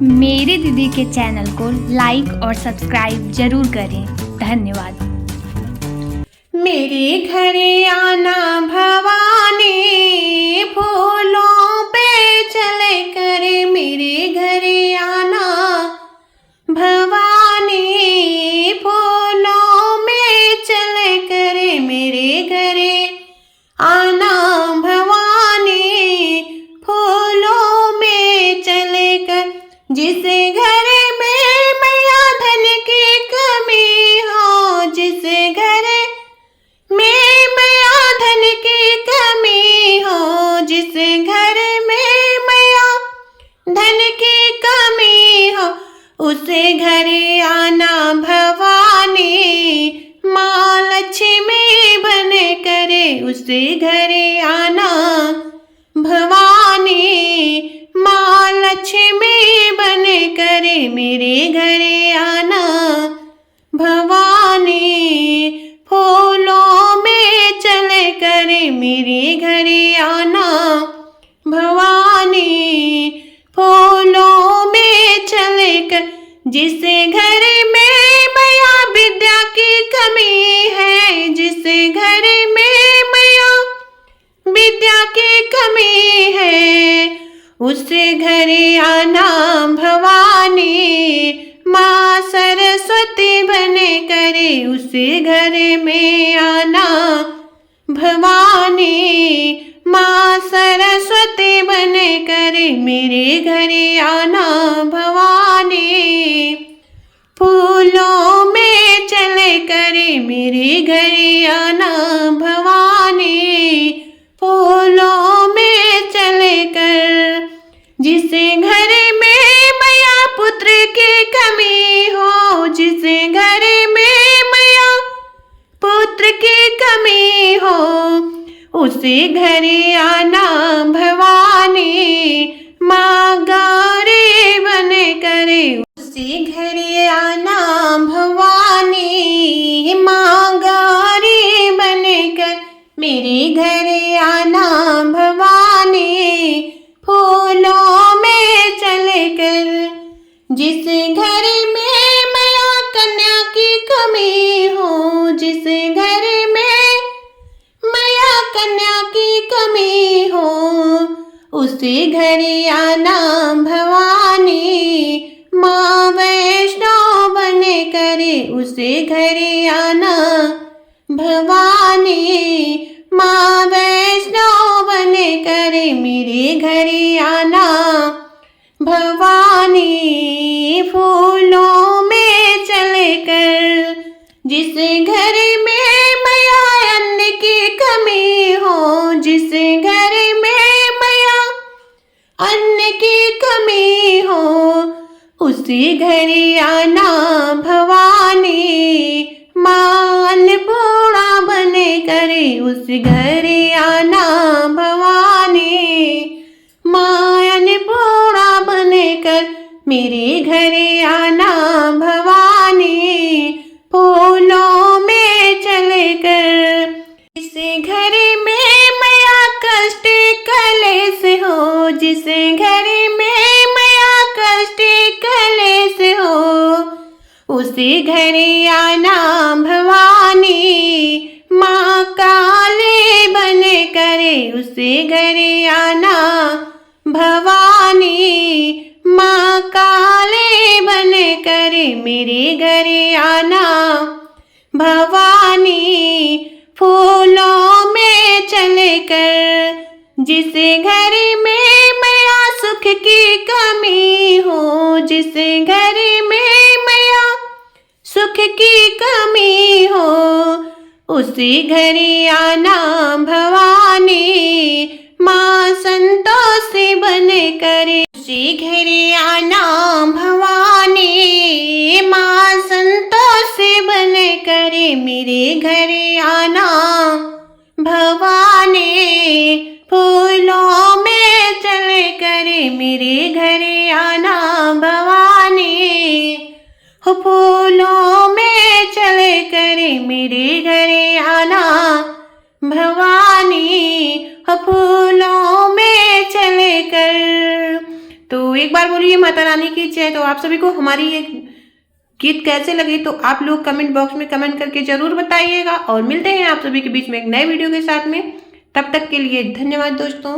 मेरी दीदी के चैनल को लाइक और सब्सक्राइब जरूर करें। धन्यवाद। मेरे घरे आना भवानी, फूलों पे चले करे। मेरे घरे आना भवानी, फूलों में चले करे। मेरे घरे आना भवानी, फूलों में चले कर। जिसे घर में मैया धन की कमी हो, जिसे घर में मैया धन की कमी हो, जिसे घर में मैया धन की कमी हो, उसे घरे आना भवानी, माँ लक्ष्मी बने करे। उसे घरे आना भवानी, माँ लक्ष्मी बने करे। मेरे घरे आना भवानी, फूलों में चले करे। मेरे घरे आना भवानी, फूलों में चले कर। जिसे घर में मैया विद्या की कमी है, जिसे घर में मैया विद्या की कमी है, उसे घरे आना भवानी, माँ सरस्वती बने करे। उसे घरे में आना भवानी, माँ सरस्वती बने करे। मेरे घरे आना भवानी, फूलों में चले करे। मेरे घरे आना भवानी, फूलों में चले कर। जिसे घर में मैया पुत्र की कमी हो, जिसे घर में मैया पुत्र की कमी हो, उसे घरे आना भवानी, माँ गौरी बने करे। उसे घरे आना भवानी, माँ गौरी बने कर। मेरे घरे आना भवानी, फूलों में चले कर। जिसे घर में मैया कन्या की कमी हो, जिसे घर में मैया कन्या की कमी हो, उसे घरे आना भवानी, माँ वैष्णव बने करे। उसे घरे आना भवानी, माँ वैष्णव बने करे। मेरे घरे आना भवानी, फूलों में चले कर। जिसे घर में मैया अन्न की कमी हो, जिसे घर में मैया अन्न की कमी हो, उसे घरे आना भवानी, माँ अन्नपूर्णा बने करे। उस घरे आना भवानी, माँ अन्नपूर्णा बने कर। मेरे घरे आना भवानी, फूलों में चले कर। जिसे घरे में मैया कष्ट कलेश हो, जिसे घरे में मैया कष्ट कलेश हो, उसे घरे आना भवानी, माँ काली बने करे। उसे घरे आना भवानी, माँ काली बने करे। मेरे घरे आना भवानी, फूलों में चले कर। जिसे घर में मैया सुख की कमी हो, जिसे घर में मैया सुख की कमी हो, उसे घरे आना भवानी, माँ संतोषी बने करे। उसे घरे आना भवानी, माँ संतोषी बने करे। मेरे घरे आना भवानी, फूलों में चले करे। मेरे घरे आना भवानी, हो फूलों में चले करे। मेरे घरे आना भवानी, हो फूलों में चले कर। तो एक बार बोलिए माता रानी की जय। तो आप सभी को हमारी ये गीत कैसे लगे तो आप लोग कमेंट बॉक्स में कमेंट करके जरूर बताइएगा, और मिलते हैं आप सभी के बीच में एक नए वीडियो के साथ में। तब तक के लिए धन्यवाद दोस्तों।